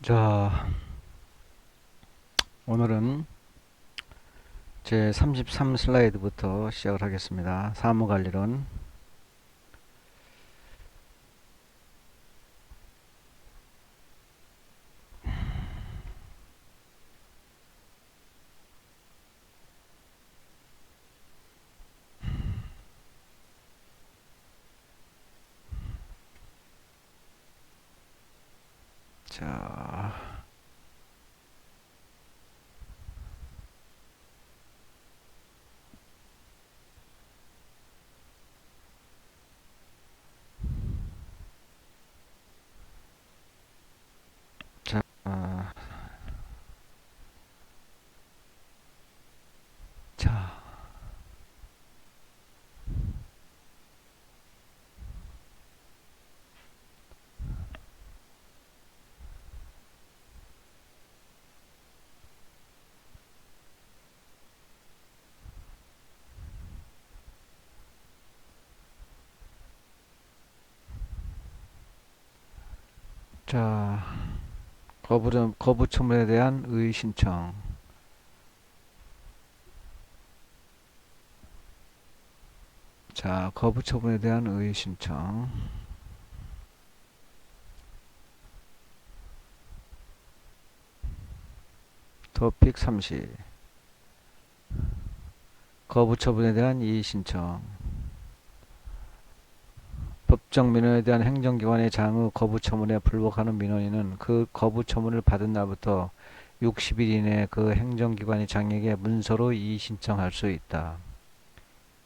자, 오늘은 제 33 슬라이드부터 시작을 하겠습니다. 사무관리론. 자, 자, 자, 자, 거부 처분에 대한 의의 신청. 자, 거부 처분에 대한 의의 신청. 토픽 30. 거부 처분에 대한 이의 신청. 법정 민원에 대한 행정기관의 장의 거부 처분에 불복하는 민원인은 그 거부 처분을 받은 날부터 60일 이내에 그 행정기관의 장에게 문서로 이의 신청할 수 있다.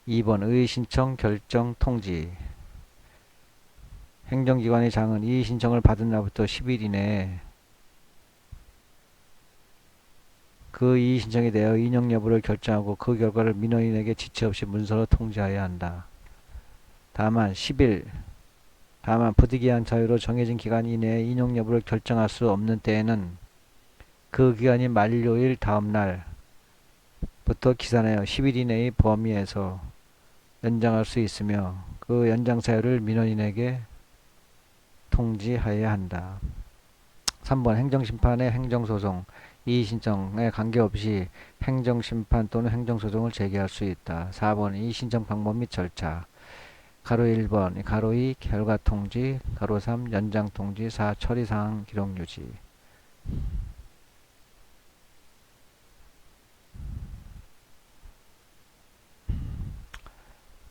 2번 의의 신청 결정 통지. 행정기관의 장은 이의 신청을 받은 날부터 10일 이내에 그 이의 신청에 대하여 인용 여부를 결정하고 그 결과를 민원인에게 지체 없이 문서로 통지하여야 한다. 다만 부득이한 자유로 정해진 기간 이내에 인용 여부를 결정할 수 없는 때에는 그 기간이 만료일 다음 날부터 기산하여 10일 이내의 범위에서 연장할 수 있으며 그 연장 사유를 민원인에게 통지하여야 한다. 3번 행정심판의 행정소송 이의신청에 관계없이 행정심판 또는 행정소송을 제기할 수 있다. 4번 이의신청 방법 및 절차. 가로 1번, 가로 2 결과통지, 가로 3 연장통지, 4 처리사항 기록유지.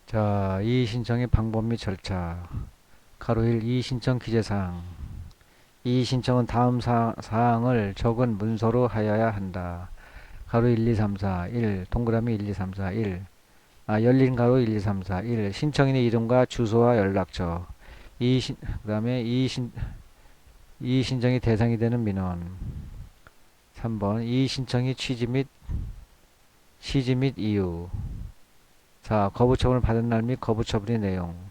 자, 이의신청의 방법 및 절차. 가로 1 이의신청 기재사항. 이의신청은 다음 사항을 적은 문서로 하여야 한다. 가로 1, 2, 3, 4, 1, 동그라미 1, 2, 3, 4, 1. 열린 가로 1, 2, 3, 4, 1. 신청인의 이름과 주소와 연락처. 그 다음에 이의신청이 대상이 되는 민원. 3번, 이의신청이 취지 및 이유. 4. 거부처분을 받은 날 및 거부처분의 내용.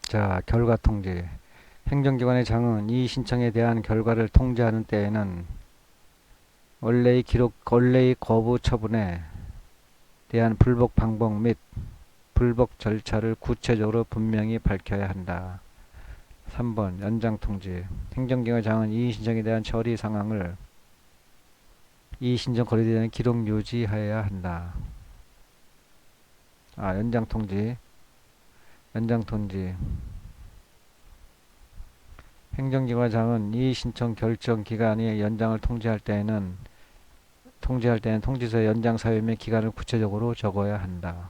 자, 결과 통지. 행정기관의 장은 이 신청에 대한 결과를 통지하는 때에는 원래의 거부 처분에 대한 불복 방법 및 불복 절차를 구체적으로 분명히 밝혀야 한다. 3번 연장 통지. 행정기관의 장은 이 신청에 대한 처리 상황을 이 신청 거래대장에 기록 유지하여야 한다. 연장 통지. 행정기관장은 이 신청 결정 기간의 연장을 통지할 때에는 통지서의 연장 사유 및 기간을 구체적으로 적어야 한다.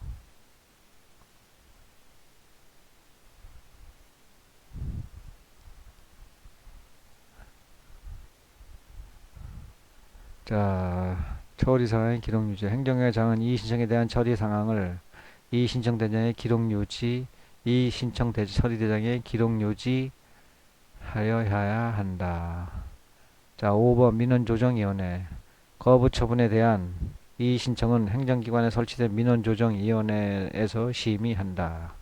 자, 처리 상황의 기록 유지. 행정기관장은 이 신청에 대한 처리 상황을 이 신청 대장의 기록 유지, 이 신청 처리 대장의 기록 유지 하여야 한다. 자, 5번 민원조정위원회. 거부 처분에 대한 이 신청은 행정기관에 설치된 민원조정위원회에서 심의한다.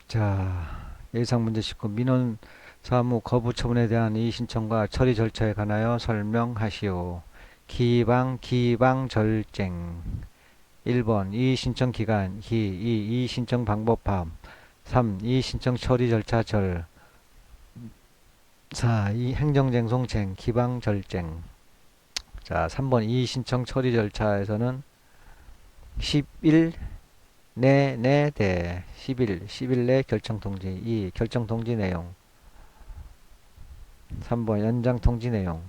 자, 예상 문제 19. 민원 사무 거부 처분에 대한 이의 신청과 처리 절차에 관하여 설명하시오. 기방 절쟁. 1번 이의 신청 기간 기 2. 이의 신청 방법 밤 3. 이의 신청 처리 절차 절 4. 이 행정쟁송 쟁 기방 절쟁. 자, 3번 이의 신청 처리 절차에서는 10일 내 10일 내 결정 통지. 2. 결정 통지 내용. 3번 연장 통지 내용.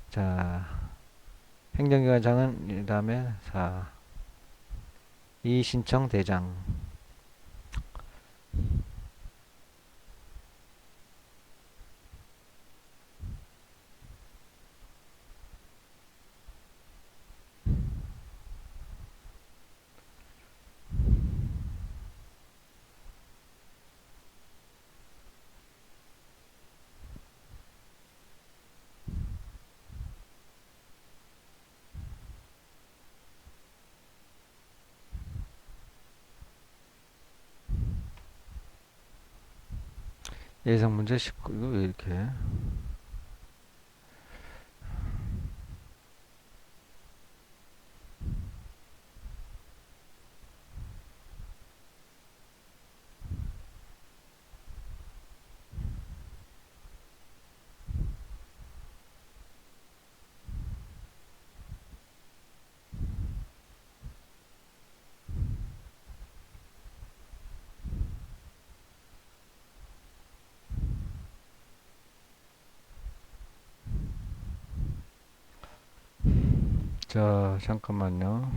자, 행정기관장은 그 다음에 4. 이의 신청 대장. 예상 문제 19. 이거 왜 이렇게? 자, 잠깐만요.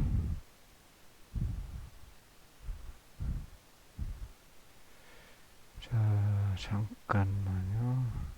자, 잠깐만요.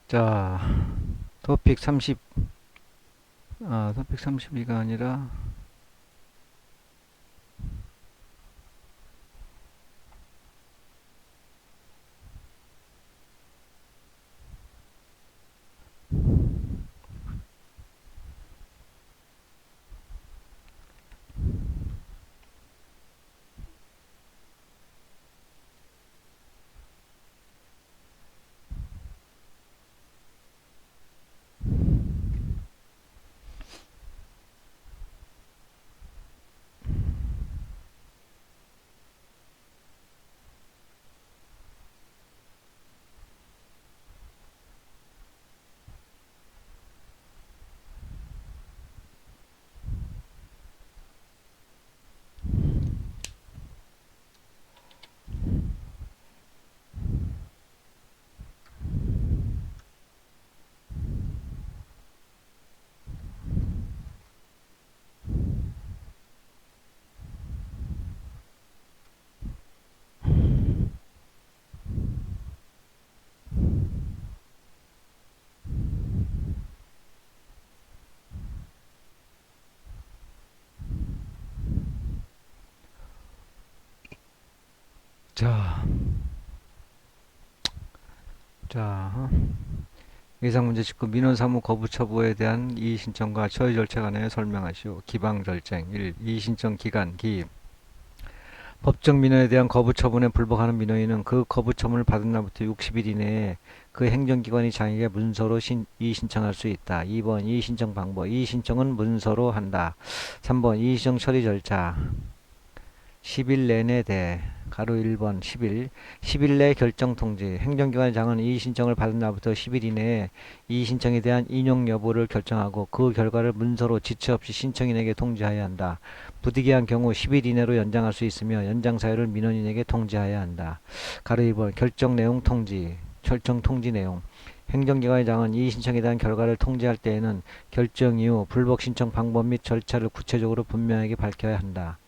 자, 토픽 30, 토픽 32가 아니라, 자, 자, 예상문제 19 민원 사무 거부 처분에 대한 이의 신청과 처리 절차 관하여 설명하시오. 기방 절쟁 1. 이의 신청 기간 기 법정 민원에 대한 거부 처분에 불복하는 민원인은 그 거부 처분을 받은 날부터 60일 이내에 그 행정기관이 장에게 문서로 이의 신청할 수 있다. 2번 이의 신청 방법. 이의 신청은 문서로 한다. 3번 이의 신청 처리 절차 10일 내내 가로 1번 10일 내 결정 통지. 행정기관의 장은 이의 신청을 받은 날부터 10일 이내에 이의 신청에 대한 인용 여부를 결정하고 그 결과를 문서로 지체 없이 신청인에게 통지하여야 한다. 부득이한 경우 10일 이내로 연장할 수 있으며 연장 사유를 민원인에게 통지하여야 한다. 가로 2번 결정 내용 통지. 결정 통지 내용. 행정기관의 장은 이의 신청에 대한 결과를 통지할 때에는 결정 이후 불복 신청 방법 및 절차를 구체적으로 분명하게 밝혀야 한다.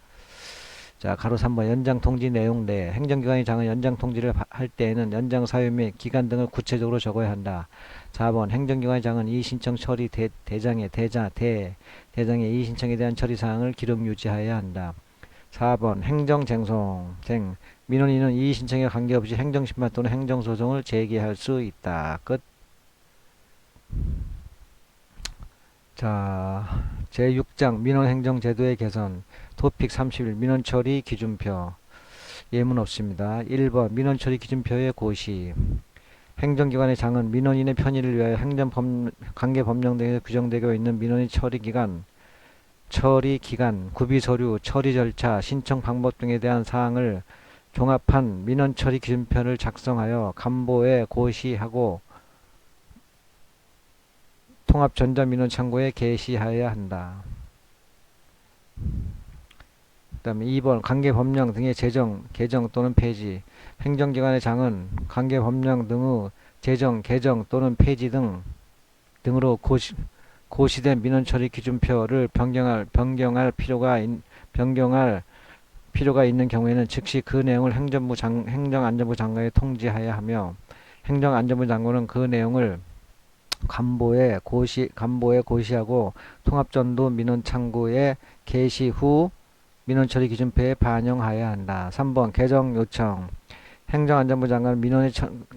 자, 가로 3번 연장 통지 내용 내 행정기관의 장은 연장 통지를 할 때에는 연장 사유 및 기간 등을 구체적으로 적어야 한다. 4번 행정기관의 장은 이의 신청 처리 대장의 이의 신청에 대한 처리 사항을 기록 유지하여야 한다. 4번 행정쟁송 민원인은 이의 신청에 관계없이 행정심판 또는 행정소송을 제기할 수 있다. 끝. 자, 제6장 민원행정제도의 개선 토픽 31 민원처리 기준표 예문 없습니다. 1번 민원처리 기준표의 고시 행정기관의 장은 민원인의 편의를 위하여 관계법령 등에서 규정되어 있는 민원의 처리기간, 구비서류, 처리 절차, 신청 방법 등에 대한 사항을 종합한 민원처리 기준표를 작성하여 간보에 고시하고 통합전자민원창고에 게시하여야 한다. 그 다음에 2번 관계법령 등의 제정, 개정 또는 폐지 행정기관의 장은 관계법령 등의 제정, 개정 또는 폐지 등으로 고시된 민원처리 기준표를 변경할 필요가 있는 경우에는 즉시 그 내용을 행정안전부 장관에 통지하여야 하며 행정안전부 장관은 그 내용을 간보에 고시하고 통합전도 민원창구에 게시 후 민원처리 기준표에 반영하여야 한다. 3번 개정 요청 행정안전부 장관은 민원의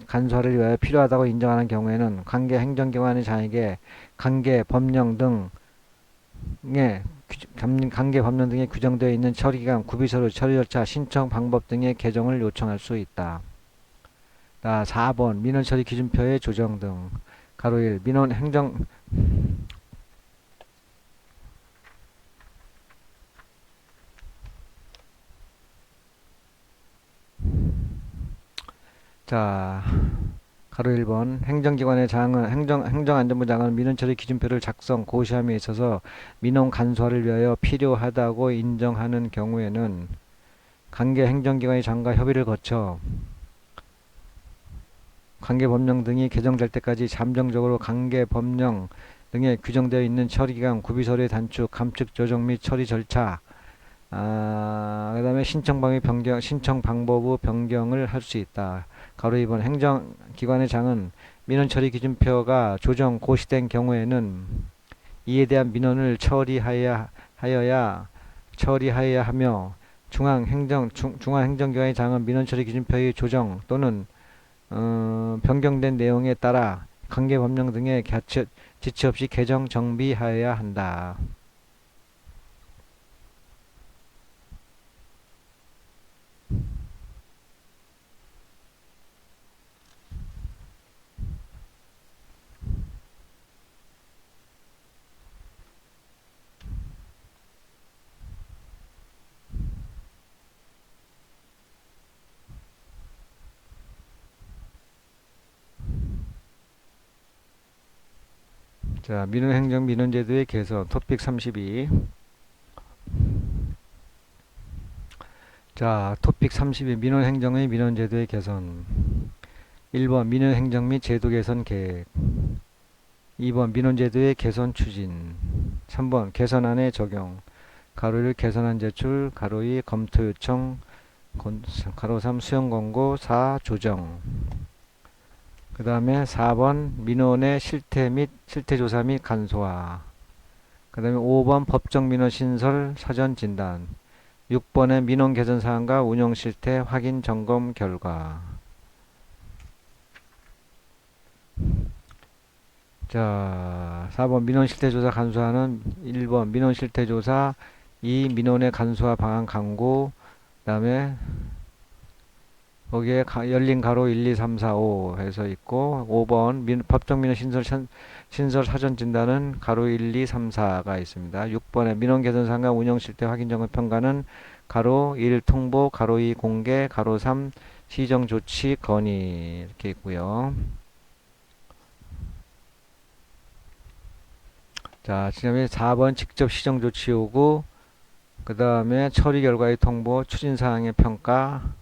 간소화를 위하여 필요하다고 인정하는 경우에는 관계 행정기관의 장에게 관계 법령 등에 규정되어 있는 처리기간, 구비서류, 처리 절차, 신청 방법 등의 개정을 요청할 수 있다. 4번 민원처리 기준표의 조정 등 가로 1 민원 행정 자 가로 1번 행정기관의 장은 행정안전부 장은 민원처리 기준표를 작성 고시함에 있어서 민원 간소화를 위하여 필요하다고 인정하는 경우에는 관계 행정기관의 장과 협의를 거쳐 관계법령 등이 개정될 때까지 잠정적으로 관계법령 등에 규정되어 있는 처리기간, 구비서류의 단축, 감축, 조정 및 처리 절차 그 다음에 신청 방법의 변경을 할 수 있다. 가로 2번 행정기관의 장은 민원 처리 기준표가 조정 고시된 경우에는 이에 대한 민원을 처리하여야 하며 중앙행정기관의 장은 민원 처리 기준표의 조정 또는 변경된 내용에 따라 관계 법령 등의 지체 없이 개정 정비하여야 한다. 자, 민원행정 민원제도의 개선 토픽 32. 자, 토픽 32 민원행정의 민원제도의 개선. 1번 민원행정 및 제도 개선 계획. 2번 민원제도의 개선 추진. 3번 개선안의 적용. 가로 1 개선안 제출, 가로 2 검토 요청, 가로 3 수용 권고, 4 조정. 그 다음에 4번 민원의 실태 및 실태조사 및 간소화. 그 다음에 5번 법정 민원 신설 사전 진단. 6번의 민원 개선 사항과 운영 실태 확인 점검 결과. 자, 4번 민원 실태 조사 간소화는 1번 민원 실태 조사, 2 민원의 간소화 방안 강구, 그 다음에 거기에 열린 가로 1, 2, 3, 4, 5 해서 있고 5번 법정 민원 신설 사전 진단은 가로 1, 2, 3, 4가 있습니다. 6번에 민원 개선 사항과 운영 실태 확인 점검 평가는 가로 1 통보, 가로 2 공개, 가로 3 시정 조치 건의 이렇게 있고요. 자, 지난번에 4번 직접 시정 조치 요구, 그 다음에 처리 결과의 통보, 추진 사항의 평가,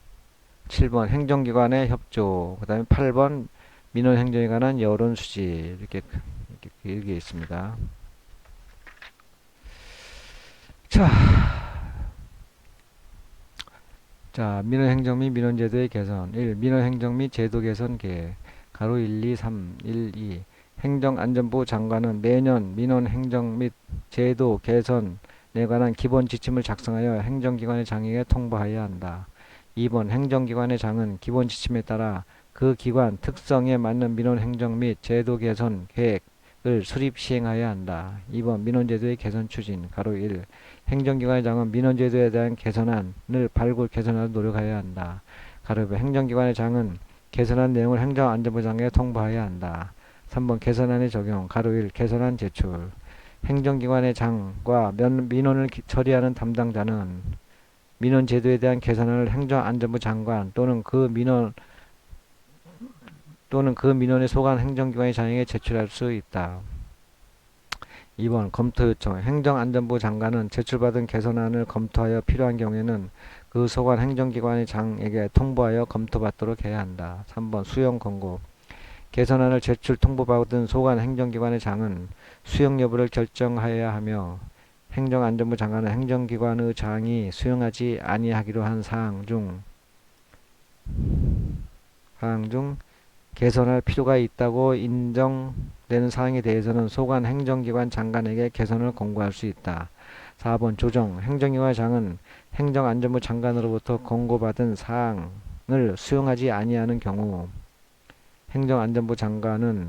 7번 행정기관의 협조, 그 다음에 8번 민원행정에 관한 여론 수집 이렇게 있습니다. 자, 민원행정 및 민원제도의 개선. 1. 민원행정 및 제도 개선 계획. 가로 1, 2, 3, 1, 2. 행정안전부 장관은 매년 민원행정 및 제도 개선에 관한 기본 지침을 작성하여 행정기관의 장에게 통보하여야 한다. 2번 행정기관의 장은 기본 지침에 따라 그 기관 특성에 맞는 민원행정 및 제도 개선 계획을 수립 시행하여야 한다. 2번 민원제도의 개선 추진. 가로 1. 행정기관의 장은 민원제도에 대한 개선안을 발굴 개선하여 노력하여야 한다. 가로 2. 행정기관의 장은 개선한 내용을 행정안전부 장에게 통보하여야 한다. 3번 개선안의 적용. 가로 1. 개선안 제출. 행정기관의 장과 민원을 처리하는 담당자는 민원 제도에 대한 개선안을 행정안전부 장관 또는 그 민원에 속한 행정기관의 장에게 제출할 수 있다. 2번 검토 요청. 행정안전부 장관은 제출받은 개선안을 검토하여 필요한 경우에는 그 속한 행정기관의 장에게 통보하여 검토받도록 해야 한다. 3번 수용 권고. 개선안을 제출 통보받은 소관 행정기관의 장은 수용 여부를 결정하여야 하며 행정안전부 장관은 행정기관의 장이 수용하지 아니하기로 한 사항 중 개선할 필요가 있다고 인정되는 사항에 대해서는 소관 행정기관 장관에게 개선을 권고할 수 있다. 4번 조정. 행정기관의 장은 행정안전부 장관으로부터 권고받은 사항을 수용하지 아니하는 경우 행정안전부 장관은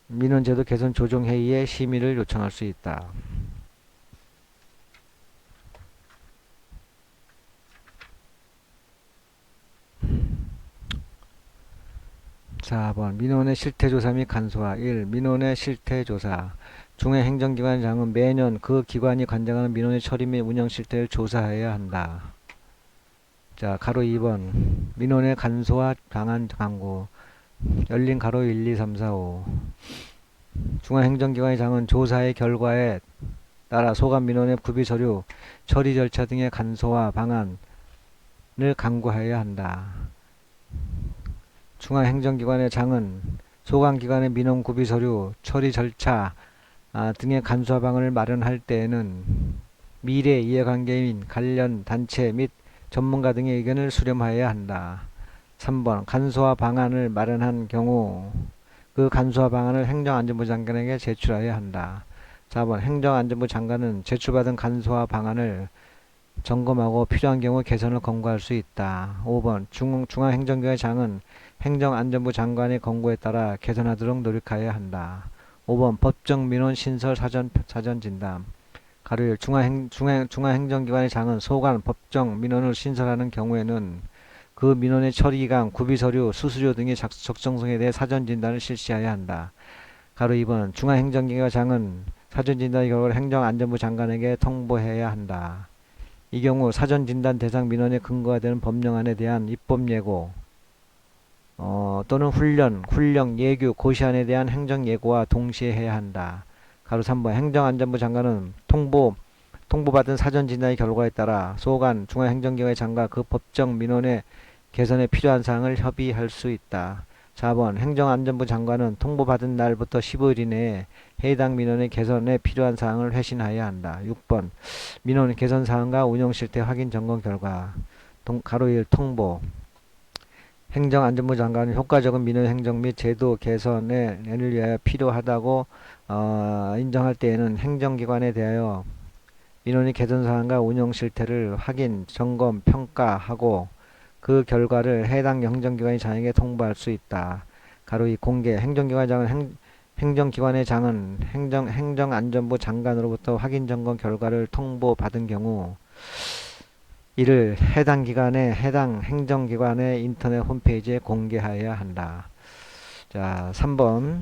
민원제도 개선 조정회의에 심의를 요청할 수 있다. 자, 4번 민원의 실태조사 및 간소화. 1. 민원의 실태조사. 중앙행정기관장은 매년 그 기관이 관장하는 민원의 처리 및 운영 실태를 조사해야 한다. 자, 가로 2번 민원의 간소화 방안 강구. 열린 가로 1, 2, 3, 4, 5. 중앙행정기관의 장은 조사의 결과에 따라 소관 민원의 구비 서류, 처리 절차 등의 간소화 방안을 강구하여야 한다. 중앙행정기관의 장은 소관기관의 민원 구비 서류, 처리 절차 등의 간소화 방안을 마련할 때에는 미래 이해관계인 관련 단체 및 전문가 등의 의견을 수렴하여야 한다. 3번 간소화 방안을 마련한 경우 그 간소화 방안을 행정안전부 장관에게 제출하여야 한다. 4번 행정안전부 장관은 제출받은 간소화 방안을 점검하고 필요한 경우 개선을 권고할 수 있다. 5번 중앙행정기관의 장은 행정안전부 장관의 권고에 따라 개선하도록 노력하여야 한다. 5번 법정 민원 신설 사전 진담. 가로 중앙행정기관의 장은 소관 법정 민원을 신설하는 경우에는 그 민원의 처리기간, 구비서류, 수수료 등의 적정성에 대해 사전 진단을 실시해야 한다. 가로 2번 중앙행정기관 장은 사전 진단의 결과를 행정안전부 장관에게 통보해야 한다. 이 경우 사전 진단 대상 민원의 근거가 되는 법령안에 대한 입법 예고 또는 훈령, 예규, 고시안에 대한 행정 예고와 동시에 해야 한다. 가로 3번 행정안전부 장관은 통보받은 사전 진단의 결과에 따라 소관 중앙행정기관의 장과 그 법정 민원의 개선에 필요한 사항을 협의할 수 있다. 4번 행정안전부 장관은 통보받은 날부터 15일 이내에 해당 민원의 개선에 필요한 사항을 회신하여야 한다. 6번 민원 개선 사항과 운영 실태 확인 점검 결과 가로 1 통보 행정안전부 장관은 효과적인 민원 행정 및 제도 개선을 위하여 필요하다고 인정할 때에는 행정기관에 대하여 민원의 개선 사항과 운영 실태를 확인, 점검, 평가하고 그 결과를 해당 행정기관의 장에게 통보할 수 있다. 가로 2 공개 행정기관의 장은 행정안전부 장관으로부터 확인 점검 결과를 통보받은 경우 이를 해당 행정기관의 인터넷 홈페이지에 공개하여야 한다. 자, 3번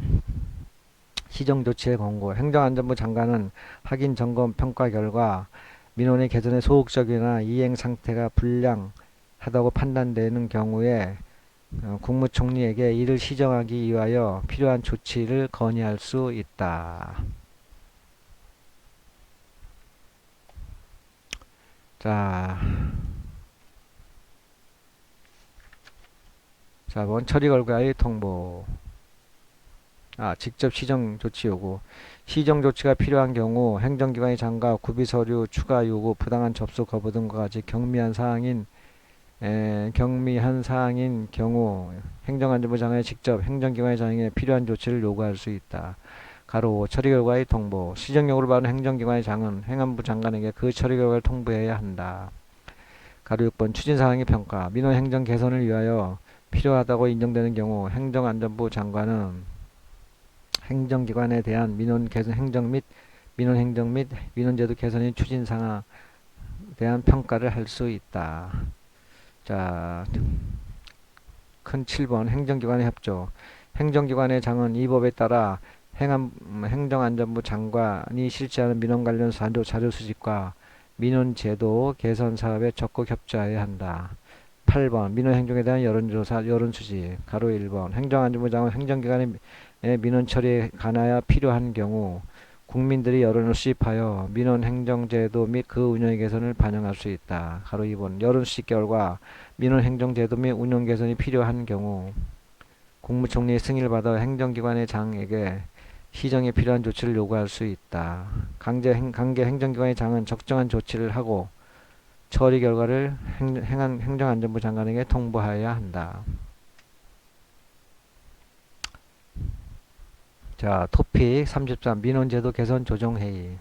시정조치의 권고. 행정안전부 장관은 확인 점검 평가 결과 민원의 개선에 소극적이나 이행 상태가 불량하다고 판단되는 경우에 국무총리에게 이를 시정하기 위하여 필요한 조치를 건의할 수 있다. 자, 4번 처리 결과의 통보. 직접 시정 조치 요구. 시정 조치가 필요한 경우 행정기관의 장과 구비서류 추가 요구, 부당한 접수 거부 등과 같이 경미한 사항인 경우 행정안전부 장관이 직접 행정기관의 장에게 필요한 조치를 요구할 수 있다. 가로 5 처리 결과의 통보. 시정 요구를 받은 행정기관의 장은 행안부 장관에게 그 처리 결과를 통보해야 한다. 가로 6번 추진사항의 평가. 민원 행정 개선을 위하여 필요하다고 인정되는 경우 행정안전부 장관은 행정기관에 대한 민원 개선 행정 및 민원제도 개선의 추진사항에 대한 평가를 할 수 있다. 자, 큰 7번 행정기관의 협조. 행정기관의 장은 이 법에 따라 행정안전부 장관이 실시하는 민원 관련 자료 수집과 민원제도 개선 사업에 적극 협조해야 한다. 8번 민원행정에 대한 여론조사, 여론수집. 가로 1번 행정안전부 장은 행정기관의 민원 처리에 관하여 필요한 경우 국민들이 여론을 수집하여 민원 행정제도 및 그 운영의 개선을 반영할 수 있다. 가로 2번 여론 수집 결과 민원 행정제도 및 운영 개선이 필요한 경우 국무총리의 승인을 받아 행정기관의 장에게 시정에 필요한 조치를 요구할 수 있다. 관계 행정기관의 장은 적정한 조치를 하고 처리 결과를 행정안전부 장관에게 통보하여야 한다. 자, 토픽 33 민원제도 개선 조정회의.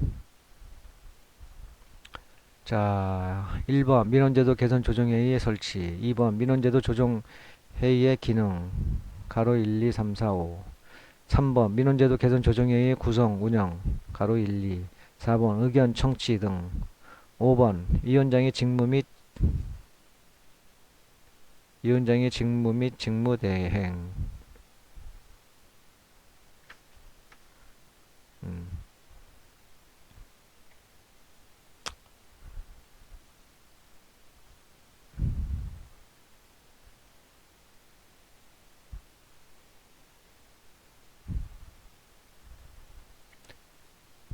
자, 1번 민원제도 개선 조정회의의 설치. 2번 민원제도 조정회의의 기능. 가로 1, 2, 3, 4, 5. 3번 민원제도 개선 조정회의의 구성, 운영. 가로 1, 2. 4번 의견 청취 등. 5번 위원장의 직무 및 직무 대행.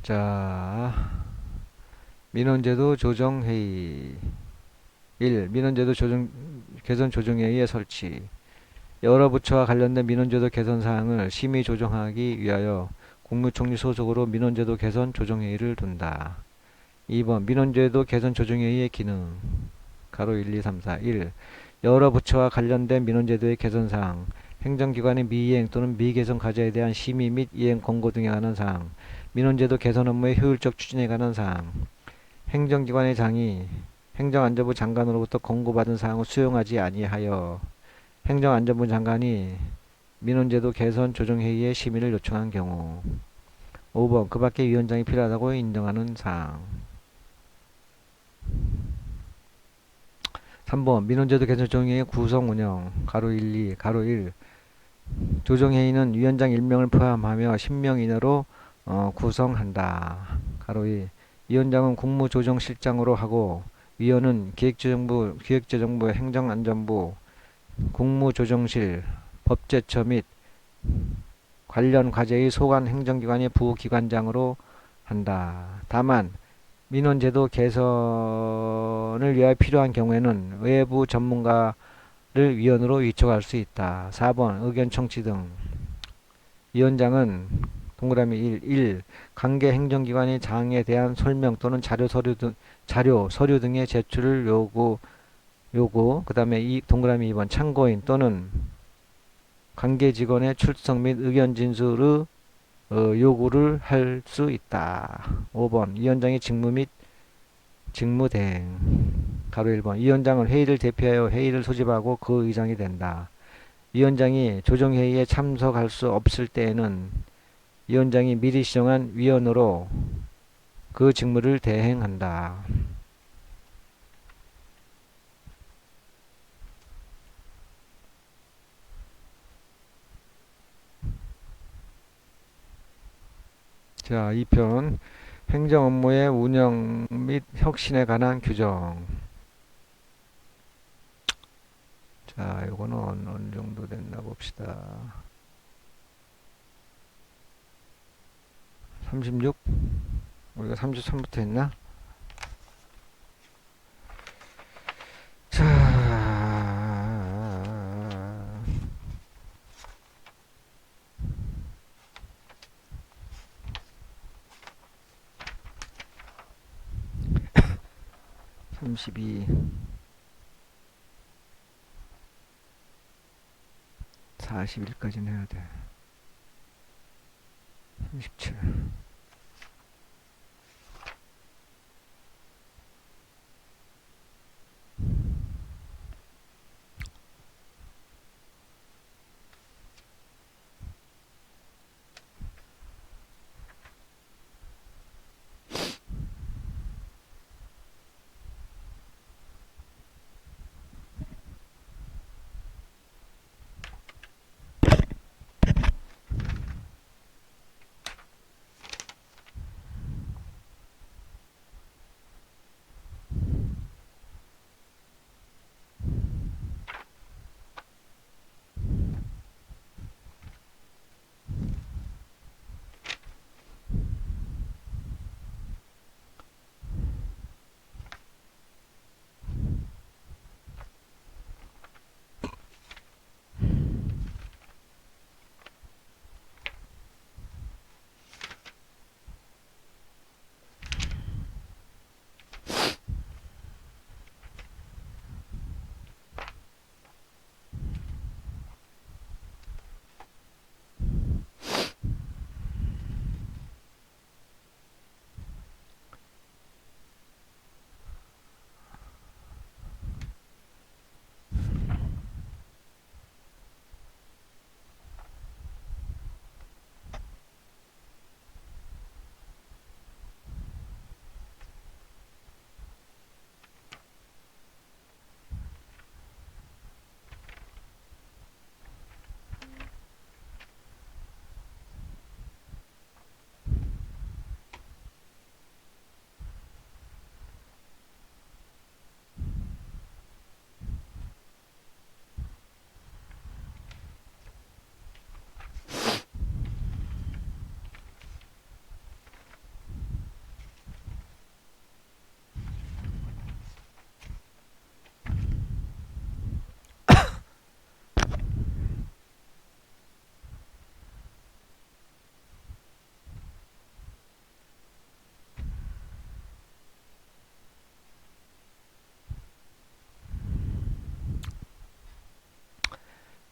자, 민원제도 조정회의. 1. 민원제도 개선 조정회의의 설치. 여러 부처와 관련된 민원제도 개선 사항을 심의 조정하기 위하여 국무총리 소속으로 민원제도 개선 조정회의를 둔다. 2번 민원제도 개선 조정회의의 기능. 가로 1, 2, 3, 4. 1. 여러 부처와 관련된 민원제도의 개선사항, 행정기관의 미이행 또는 미개선 과제에 대한 심의 및 이행 권고 등에 관한 사항, 민원제도 개선 업무의 효율적 추진에 관한 사항, 행정기관의 장이 행정안전부 장관으로부터 권고받은 사항을 수용하지 아니하여 행정안전부 장관이 민원제도 개선 조정회의의 심의를 요청한 경우. 5번 그 밖에 위원장이 필요하다고 인정하는 사항. 3번 민원제도 개선 조정회의 구성 운영 가로 1, 2 가로 1 조정회의는 위원장 1명을 포함하며 10명 이내로 구성한다. 가로 2 위원장은 국무조정실장으로 하고 위원은 기획재정부, 행정안전부, 국무조정실, 법제처 및 관련 과제의 소관 행정기관의 부기관장으로 한다. 다만 민원제도 개선을 위하여 필요한 경우에는 외부 전문가를 위원으로 위촉할 수 있다. 4번 의견 청취 등 위원장은 동그라미 1. 관계 행정기관의 장에 대한 설명 또는 자료, 서류 등의 제출을 요구. 그 다음에 동그라미 2번 참고인 또는 관계 직원의 출석 및 의견 진술의 요구를 할 수 있다. 5번 위원장의 직무 및 직무 대행 가로 1번 위원장은 회의를 대표하여 회의를 소집하고 그 의장이 된다. 위원장이 조정회의에 참석할 수 없을 때에는 위원장이 미리 지정한 위원으로 그 직무를 대행한다. 자, 2편 행정 업무의 운영 및 혁신에 관한 규정. 자, 요거는 어느 정도 됐나 봅시다. 36? 우리가 33부터 했나? 자, 32, 41까지는 해야 돼. 37.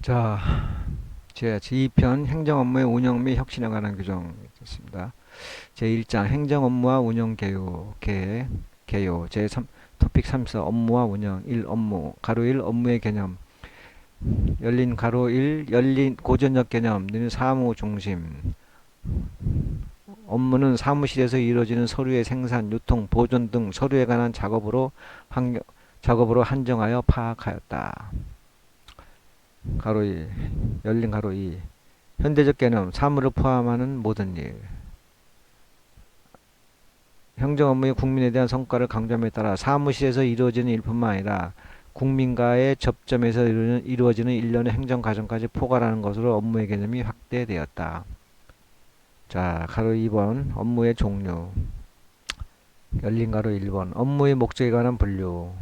자, 제2편 행정 업무의 운영 및 혁신에 관한 규정 있습니다. 제1장 행정 업무와 운영 개요. 제3 토픽 34 업무와 운영 1 업무 가로 1 업무의 개념 열린 가로 1 열린 고전적 개념 는 사무 중심 업무는 사무실에서 이루어지는 서류의 생산, 유통, 보존 등 서류에 관한 작업으로 한정하여 파악하였다. 가로 1 열린 가로 2 현대적 개념 사무를 포함하는 모든 일 행정 업무의 국민에 대한 성과를 강조함에 따라 사무실에서 이루어지는 일뿐만 아니라 국민과의 접점에서 이루어지는 일련의 행정 과정까지 포괄하는 것으로 업무의 개념이 확대되었다. 자, 가로 2번 업무의 종류 열린 가로 1번 업무의 목적에 관한 분류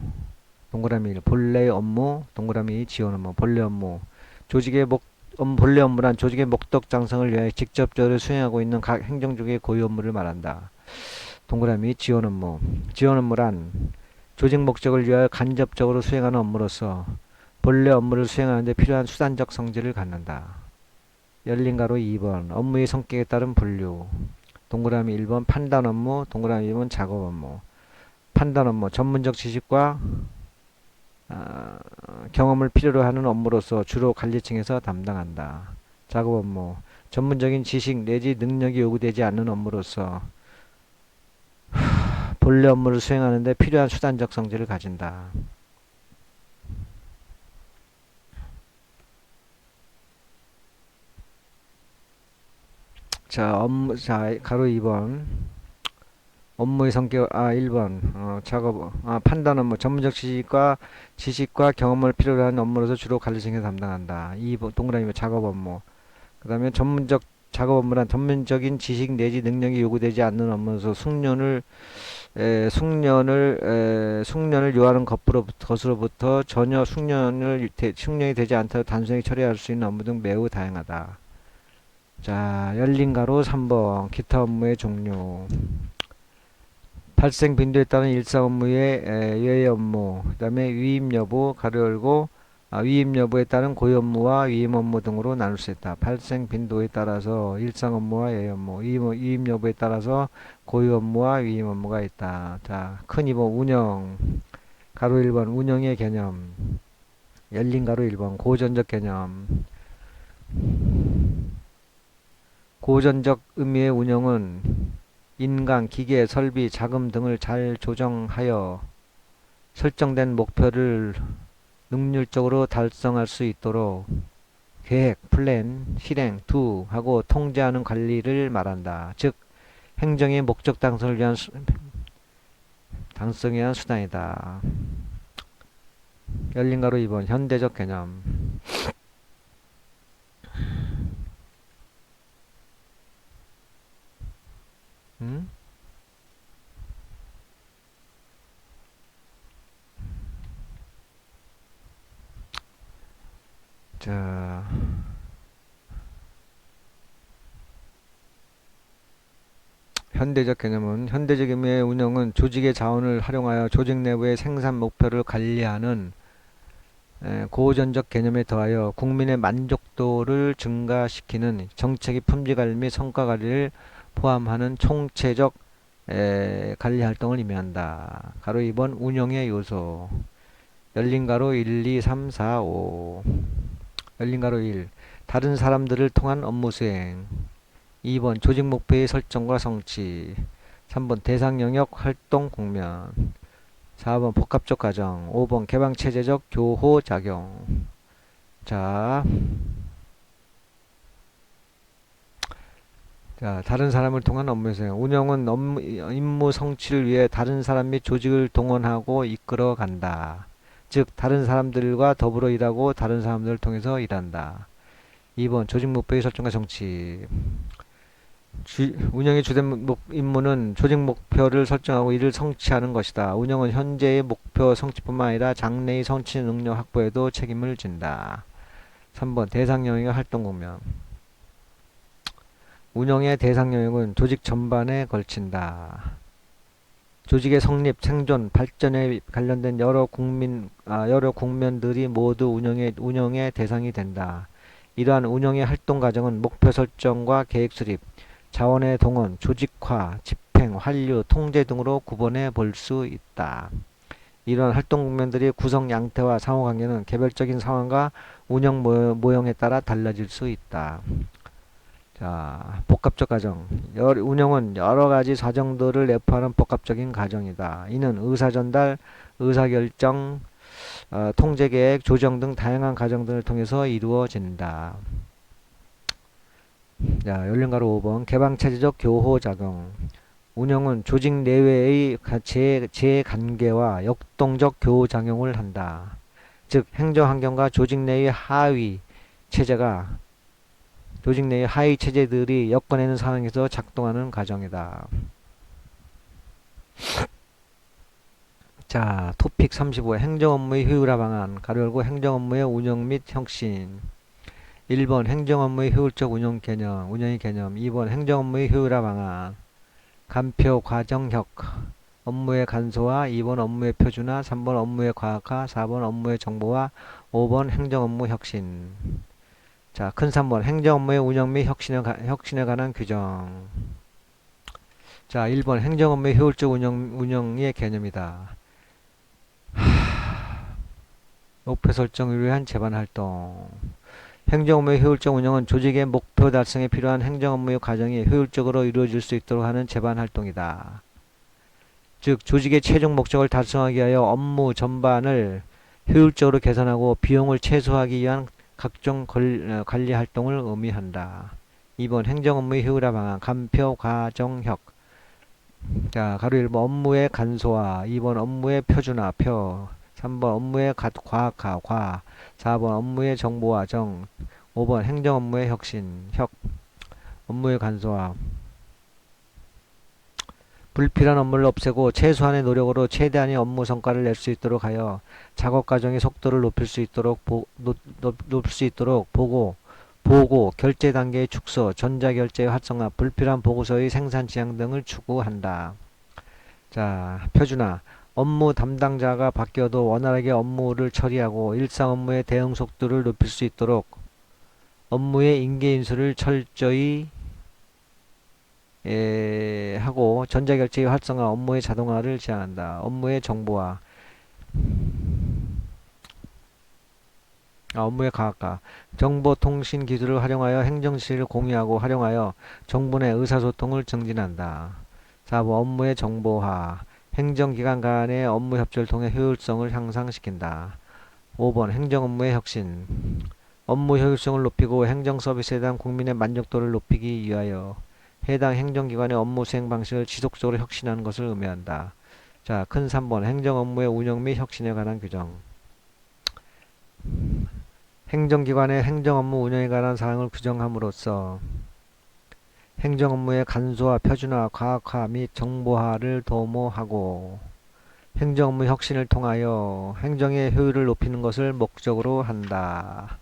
동그라미 1 본래 업무 동그라미 2 지원 업무 본래 업무 본래 업무란 조직의 목적 장성을 위하여 직접적으로 수행하고 있는 각 행정직의 고유 업무를 말한다. 동그라미 지원 업무 지원 업무란 조직 목적을 위하여 간접적으로 수행하는 업무로서 본래 업무를 수행하는 데 필요한 수단적 성질을 갖는다. 열린 가로 2번 업무의 성격에 따른 분류 동그라미 1번 판단 업무 동그라미 2번 작업 업무 판단 업무 전문적 지식과 경험을 필요로 하는 업무로서 주로 관리층에서 담당한다. 작업 업무 전문적인 지식 내지 능력이 요구되지 않는 업무로서 본래 업무를 수행하는 데 필요한 수단적 성질을 가진다. 자, 가로 2번. 업무의 성격, 1번. 판단 업무. 전문적 지식과 경험을 필요로 하는 업무로서 주로 관리층에서 담당한다. 2번, 동그라미 작업 업무. 그 다음에 작업 업무란 전문적인 지식 내지 능력이 요구되지 않는 업무로서 숙련을 요하는 것으로부터 전혀 숙련이 되지 않도록 단순히 처리할 수 있는 업무 등 매우 다양하다. 자, 열린 가로 3번 기타 업무의 종류 발생 빈도에 따른 일상 업무의 예외 업무 그 다음에 위임 여부 가로 열고 위임 여부에 따른 고유 업무와 위임 업무 등으로 나눌 수 있다. 발생 빈도에 따라서 일상 업무와 예외 업무 위임 여부에 따라서 고유 업무와 위임 업무가 있다. 자, 큰 2번 운영 가로 1번 운영의 개념 열린 가로 1번 고전적 개념 고전적 의미의 운영은 인간, 기계, 설비, 자금 등을 잘 조정하여 설정된 목표를 능률적으로 달성할 수 있도록 계획, 플랜, 실행, 하고 통제하는 관리를 말한다. 즉 행정의 목적 달성을 위한 수단이다. 열린 가로 2번 현대적 개념 자, 현대적 개념은 현대적 의미의 운영은 조직의 자원을 활용하여 조직 내부의 생산 목표를 관리하는 고전적 개념에 더하여 국민의 만족도를 증가시키는 정책의 품질 관리 및 성과 관리를 포함하는 총체적 관리 활동을 의미한다. 가로 2번 운영의 요소 열린 가로 1, 2, 3, 4, 5 열린 가로 1 다른 사람들을 통한 업무 수행 2번 조직 목표의 설정과 성취 3번 대상 영역 활동 공면 4번 복합적 과정 5번 개방체제적 교호 작용 자, 다른 사람을 통한 업무 수행 운영은 임무 성취를 위해 다른 사람 및 조직을 동원하고 이끌어 간다. 즉 다른 사람들과 더불어 일하고 다른 사람들을 통해서 일한다. 2번 조직 목표의 설정과 성취 운영의 주된 임무는 조직 목표를 설정하고 이를 성취하는 것이다. 운영은 현재의 목표 성취뿐만 아니라 장래의 성취 능력 확보에도 책임을 진다. 3번 대상 영역의 활동 공명 운영의 대상 영역은 조직 전반에 걸친다. 조직의 성립, 생존, 발전에 관련된 여러 국면들이 모두 운영의 대상이 된다. 이러한 운영의 활동 과정은 목표 설정과 계획 수립, 자원의 동원, 조직화, 집행, 환류, 통제 등으로 구분해 볼 수 있다. 이러한 활동 국면들의 구성 양태와 상호관계는 개별적인 상황과 운영 모형에 따라 달라질 수 있다. 자, 복합적 과정. 운영은 여러 가지 사정들을 내포하는 복합적인 과정이다. 이는 의사전달, 의사결정, 통제계획, 조정 등 다양한 과정들을 통해서 이루어진다. 자, 열린가로 5번. 개방체제적 교호작용. 운영은 조직 내외의 재관계와 역동적 교호작용을 한다. 즉, 행정환경과 조직 내의 하위 체제들이 엮어내는 상황에서 작동하는 과정이다. 자, 토픽 35. 행정업무의 효율화 방안. 가로 열고 행정업무의 운영 및 혁신. 1번 행정업무의 효율적 운영의 개념. 2번 행정업무의 효율화 방안. 간표, 과정혁. 업무의 간소화. 2번 업무의 표준화. 3번 업무의 과학화. 4번 업무의 정보화. 5번 행정업무 혁신. 자, 큰 3번 행정업무의 운영 및 혁신에 관한 규정. 자, 1번 행정업무의 효율적 운영의 개념이다. 목표 설정을 위한 제반활동. 행정업무의 효율적 운영은 조직의 목표 달성에 필요한 행정업무의 과정이 효율적으로 이루어질 수 있도록 하는 제반활동이다. 즉, 조직의 최종 목적을 달성하기 위하여 업무 전반을 효율적으로 개선하고 비용을 최소화하기 위한 각종 관리 활동을 의미한다. 2번 행정업무의 효율화 방안. 간표, 과정혁. 자, 가로 1번 업무의 간소화. 2번 업무의 표준화. 3번 업무의 과학화. 4번 업무의 정보화. 5번 행정업무의 혁신. 업무의 간소화. 불필요한 업무를 없애고 최소한의 노력으로 최대한의 업무 성과를 낼 수 있도록 하여 작업 과정의 속도를 높일 수 있도록 보고, 결제 단계의 축소, 전자결제의 활성화, 불필요한 보고서의 생산 지향 등을 추구한다. 자, 표준화. 업무 담당자가 바뀌어도 원활하게 업무를 처리하고 일상 업무의 대응 속도를 높일 수 있도록 업무의 인계인수를 철저히 하고 전자결제의 활성화, 업무의 자동화를 제한한다. 업무의 정보화. 업무의 과학화. 정보통신 기술을 활용하여 행정실을 공유하고 활용하여 정부 내 의사소통을 증진한다. 4번 업무의 정보화. 행정기관 간의 업무 협조를 통해 효율성을 향상시킨다. 5번 행정업무의 혁신. 업무 효율성을 높이고 행정서비스에 대한 국민의 만족도를 높이기 위하여 해당 행정기관의 업무 수행 방식을 지속적으로 혁신하는 것을 의미한다. 자, 큰 3번 행정업무의 운영 및 혁신에 관한 규정. 행정기관의 행정업무 운영에 관한 사항을 규정함으로써 행정업무의 간소화, 표준화, 과학화 및 정보화를 도모하고 행정업무 혁신을 통하여 행정의 효율을 높이는 것을 목적으로 한다.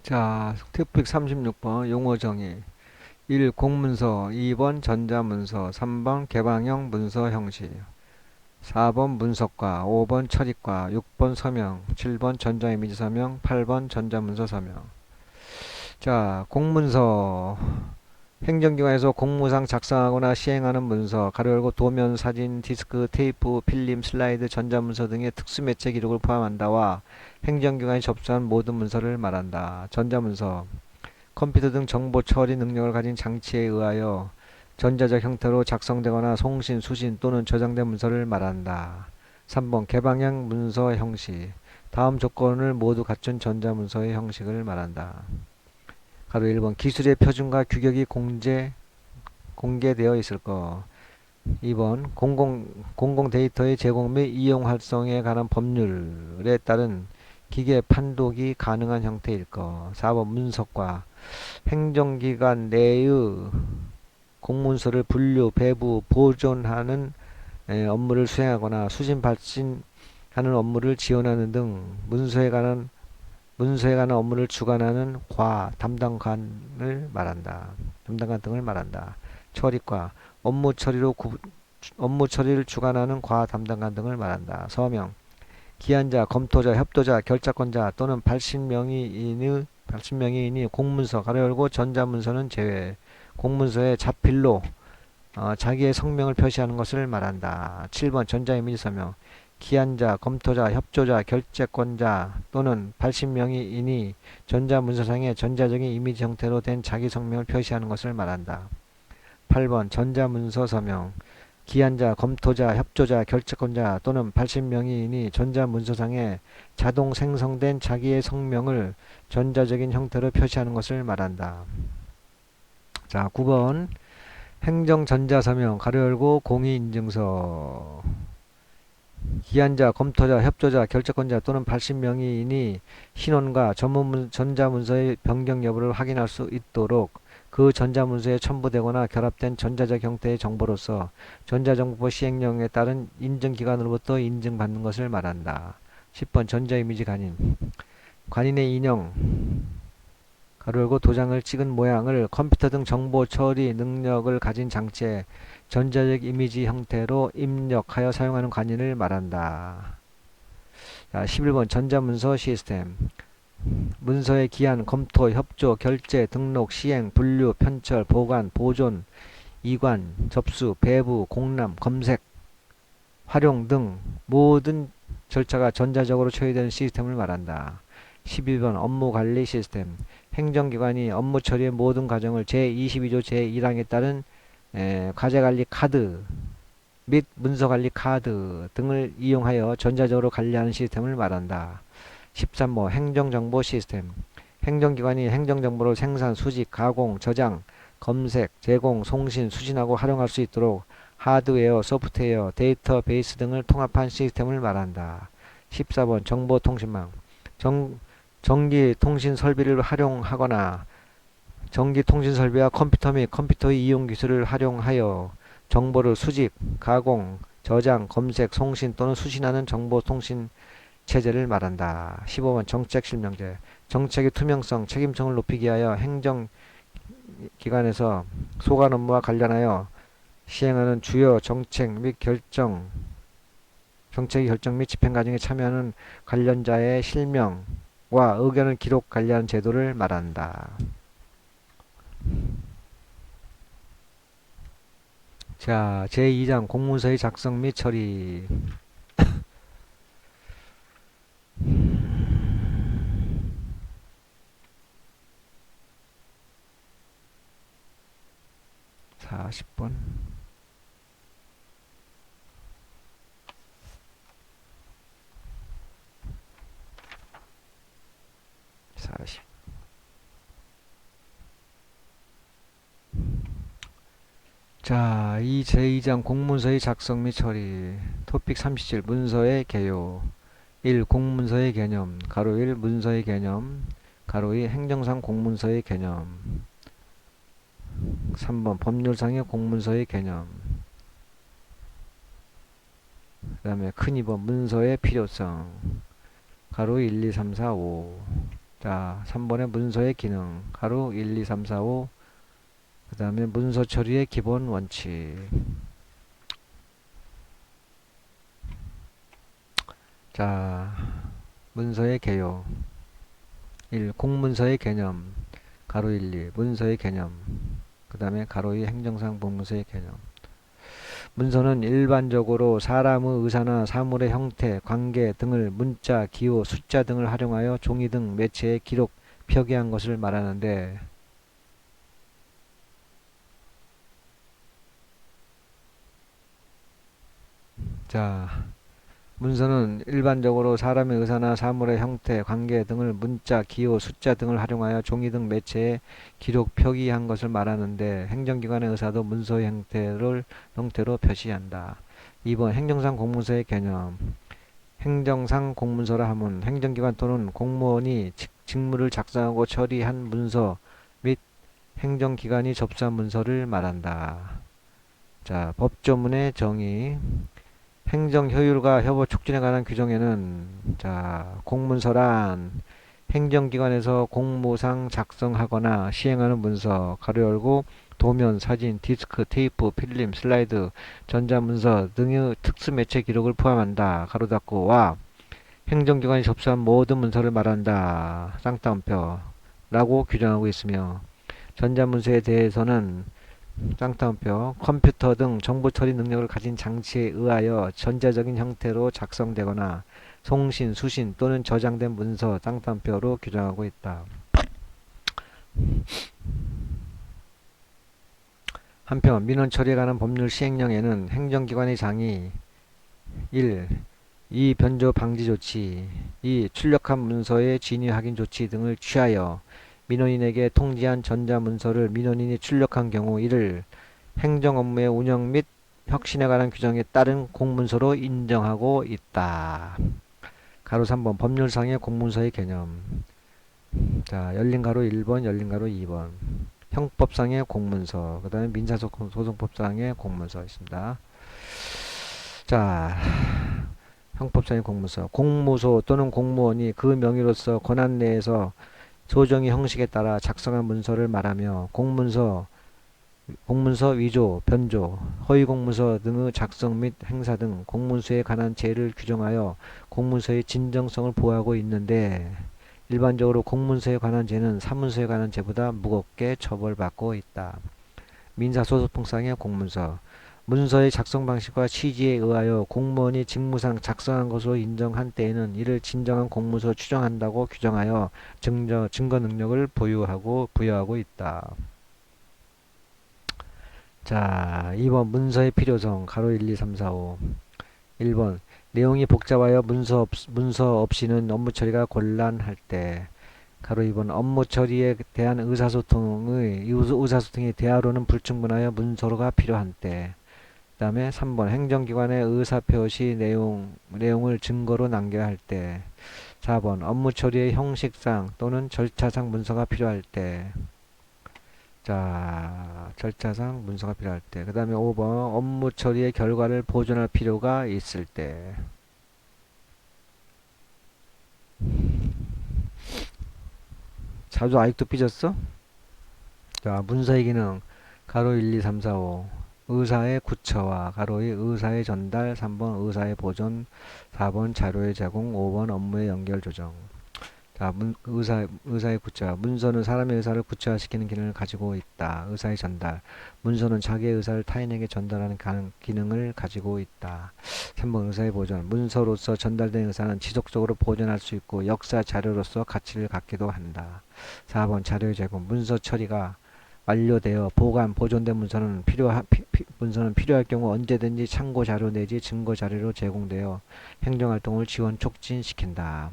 자, 토픽 36번 용어 정의. 1. 공문서. 2번 전자문서. 3번 개방형 문서 형식. 4번 문서과. 5번 처리과. 6번 서명. 7번 전자이미지 서명. 8번 전자문서 서명. 자, 공문서. 행정기관에서 공무상 작성하거나 시행하는 문서, 가로 열고 도면, 사진, 디스크, 테이프, 필름, 슬라이드, 전자문서 등의 특수매체 기록을 포함한다와 행정기관이 접수한 모든 문서를 말한다. 전자문서. 컴퓨터 등 정보 처리 능력을 가진 장치에 의하여 전자적 형태로 작성되거나 송신, 수신 또는 저장된 문서를 말한다. 3번 개방형 문서 형식. 다음 조건을 모두 갖춘 전자문서의 형식을 말한다. 가로 1번 기술의 표준과 규격이 공개되어 있을 것. 2번 공공 데이터의 제공 및 이용 활성에 관한 법률에 따른 기계 판독이 가능한 형태일 것. 4번 문서과. 행정기관 내의 공문서를 분류, 배부, 보존하는 업무를 수행하거나 수신 발신하는 업무를 지원하는 등 문서에 관한 업무를 주관하는 담당관을 말한다. 담당관 등을 말한다. 처리과 업무 처리를 주관하는 담당관 등을 말한다. 서명 기한자, 검토자, 협도자, 결자권자 또는 발신명의인이 공문서 가로 열고 전자문서는 제외 공문서에 자필로 자기의 성명을 표시하는 것을 말한다. 7번 전자이미지 서명 기한자, 검토자, 협조자, 결재권자 또는 발신명의인이 전자문서상에 전자적인 이미지 형태로 된 자기 성명을 표시하는 것을 말한다. 8번 전자문서 서명 기한자, 검토자, 협조자, 결재권자 또는 발신명의인이 전자문서상에 자동 생성된 자기의 성명을 전자적인 형태로 표시하는 것을 말한다. 자, 9번 행정전자서명 가로 열고 공의인증서 기한자, 검토자, 협조자, 결재권자 또는 발신명의인이 신원과 전자문서의 변경 여부를 확인할 수 있도록 그 전자문서에 첨부되거나 결합된 전자적 형태의 정보로서 전자정보법 시행령에 따른 인증기관으로부터 인증받는 것을 말한다. 10번 전자이미지 관인의 인형 가로 열고 도장을 찍은 모양을 컴퓨터 등 정보 처리 능력을 가진 장치에 전자적 이미지 형태로 입력하여 사용하는 관인을 말한다. 자, 11번 전자문서 시스템 문서의 기한, 검토, 협조, 결재, 등록, 시행, 분류, 편철, 보관, 보존, 이관, 접수, 배부, 공람, 검색, 활용 등 모든 절차가 전자적으로 처리되는 시스템을 말한다. 12번 업무관리 시스템 행정기관이 업무 처리의 모든 과정을 제22조 제1항에 따른 과제관리 카드 및 문서관리 카드 등을 이용하여 전자적으로 관리하는 시스템을 말한다. 13번 행정정보 시스템 행정기관이 행정정보를 생산, 수집, 가공, 저장, 검색, 제공, 송신, 수신하고 활용할 수 있도록 하드웨어, 소프트웨어, 데이터베이스 등을 통합한 시스템을 말한다. 14번 정보통신망 전기통신 설비를 활용하거나 전기통신 설비와 컴퓨터 및 컴퓨터의 이용 기술을 활용하여 정보를 수집, 가공, 저장, 검색, 송신 또는 수신하는 정보통신 체제를 말한다. 15번 정책실명제 정책의 투명성, 책임성을 높이기 위하여 행정기관에서 소관 업무와 관련하여 시행하는 주요 정책의 결정 및 집행 과정에 참여하는 관련자의 실명과 의견을 기록 관리하는 제도를 말한다. 자, 제2장 공문서의 작성 및 처리 자, 10번 40 자, 이 제2장 공문서의 작성 및 처리 토픽 37 문서의 개요 1. 공문서의 개념 가로 1 문서의 개념 가로 2 행정상 공문서의 개념 3번 법률상의 공문서의 개념 그 다음에 큰 2번 문서의 필요성 가로 1, 2, 3, 4, 5 자, 3번에 문서의 기능 가로 1, 2, 3, 4, 5 그 다음에 문서 처리의 기본 원칙 자, 문서의 개요 1. 공문서의 개념 가로 1, 2 문서의 개념 그 다음에 가로 2 행정상 공문서의 개념 문서는 일반적으로 사람의 의사나 사물의 형태, 관계 등을 문자, 기호, 숫자 등을 활용하여 종이 등 매체에 기록, 표기한 것을 말하는데 자, 문서는 일반적으로 사람의 의사나 사물의 형태, 관계 등을 문자, 기호, 숫자 등을 활용하여 종이 등 매체에 기록, 표기한 것을 말하는데 행정기관의 의사도 문서의 형태로 표시한다. 2번 행정상 공문서의 개념 행정상 공문서라 함은 행정기관 또는 공무원이 직무를 작성하고 처리한 문서는 행정기관이 접수한 문서를 말한다. 자, 법조문의 정의. 행정 효율과 협업 촉진에 관한 규정에는 자, 공문서란 행정기관에서 공무상 작성하거나 시행하는 문서, 가로 열고 도면, 사진, 디스크, 테이프, 필름, 슬라이드, 전자문서 등의 특수매체 기록을 포함한다. 가로 닫고 와 행정기관이 접수한 모든 문서를 말한다. 쌍따옴표 라고 규정하고 있으며 전자문서에 대해서는 쌍따옴표 컴퓨터 등 정보 처리 능력을 가진 장치에 의하여 전자적인 형태로 작성되거나 송신, 수신 또는 저장된 문서 쌍따옴표로 규정하고 있다. 한편 민원 처리에 관한 법률 시행령에는 행정기관의 장이 1. 이 변조 방지 조치 2. 출력한 문서의 진위 확인 조치 등을 취하여 민원인에게 통지한 전자문서를 민원인이 출력한 경우 이를 행정 업무의 운영 및 혁신에 관한 규정에 따른 공문서로 인정하고 있다. 가로 3번 법률상의 공문서의 개념. 자, 열린 가로 1번, 열린 가로 2번. 형법상의 공문서, 그 다음에 민사소송법상의 공문서 있습니다. 자, 형법상의 공문서. 공무소 또는 공무원이 그 명의로서 권한 내에서 소정의 형식에 따라 작성한 문서를 말하며 공문서 위조, 변조, 허위 공문서 등의 작성 및 행사 등 공문서에 관한 죄를 규정하여 공문서의 진정성을 보호하고 있는데 일반적으로 공문서에 관한 죄는 사문서에 관한 죄보다 무겁게 처벌받고 있다. 민사소송법상의 공문서 문서의 작성 방식과 취지에 의하여 공무원이 직무상 작성한 것으로 인정한 때에는 이를 진정한 공문서로 추정한다고 규정하여 증거 능력을 부여하고 있다. 자, 2번 문서의 필요성 가로 1, 2, 3, 4, 5 1번 내용이 복잡하여 문서 없이는 업무 처리가 곤란할 때 가로 2번 업무 처리에 대한 의사소통의 대화로는 불충분하여 문서가 필요한 때 그 다음에 3번 행정기관의 의사표시 내용을 증거로 남겨야 할 때 4번 업무 처리의 형식상 또는 절차상 문서가 필요할 때 자, 절차상 문서가 필요할 때. 그 다음에 5번 업무 처리의 결과를 보존할 필요가 있을 때. 자주 아직도 삐졌어? 자, 문서의 기능 가로 1, 2, 3, 4, 5 의사의 구처화 가로의 의사의 전달 3번 의사의 보존 4번 자료의 제공 5번 업무의 연결 조정. 자, 의사의 구체화. 문서는 사람의 의사를 구체화시키는 기능을 가지고 있다. 의사의 전달. 문서는 자기의 의사를 타인에게 전달하는 기능을 가지고 있다. 3번 의사의 보존. 문서로서 전달된 의사는 지속적으로 보존할 수 있고 역사 자료로서 가치를 갖기도 한다. 4번 자료의 제공. 문서 처리가 완료되어 보존된 문서는 필요할 경우 언제든지 참고 자료 내지 증거 자료로 제공되어 행정활동을 지원 촉진시킨다.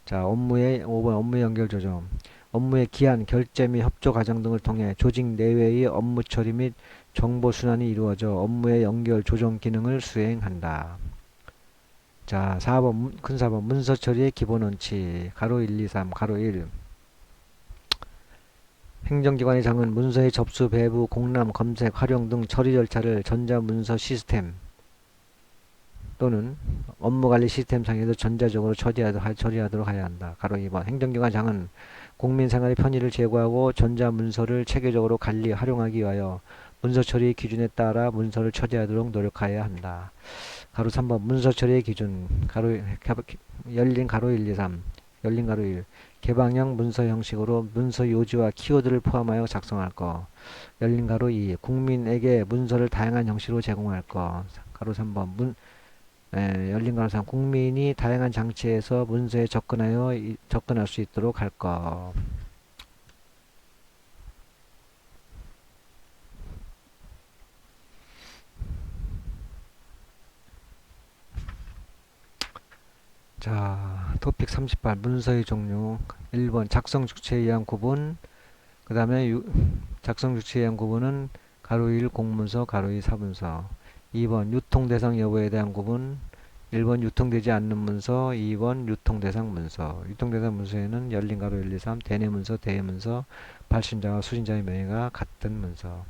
자, 5번 업무 연결 조정. 업무의 기한, 결제 및 협조 과정 등을 통해 조직 내외의 업무 처리 및 정보 순환이 이루어져 업무의 연결 조정 기능을 수행한다. 자, 큰 4번 문서 처리의 기본 원칙. 가로 1, 2, 3, 가로 1. 행정기관의 장은 문서의 접수, 배부, 공람, 검색, 활용 등 처리 절차를 전자문서 시스템 또는 업무관리 시스템상에서 전자적으로 처리하도록 하여야 한다. 가로 2번 행정기관 장은 국민생활의 편의를 제고하고 전자문서를 체계적으로 관리, 활용하기 위하여 문서 처리 기준에 따라 문서를 처리하도록 노력하여야 한다. 가로 3번 문서 처리의 기준 열린 가로 1, 2, 3 열린 가로 1 개방형 문서 형식으로 문서 요지와 키워드를 포함하여 작성할 것. 열린 가로 2 국민에게 문서를 다양한 형식으로 제공할 것. 가로 3번 열린 가로 3 국민이 다양한 장치에서 문서에 접근할 수 있도록 할 것. 자, 토픽 38 문서의 종류. 1번 작성 주체에 의한 구분. 그 다음에 작성 주체에 의한 구분은 가로 1 공문서, 가로 2 사문서. 2번 유통 대상 여부에 대한 구분. 1번 유통되지 않는 문서, 2번 유통 대상 문서. 유통 대상 문서에는 열린 가로 1, 2, 3 대내 문서, 대외 문서, 발신자와 수신자의 명의가 같은 문서.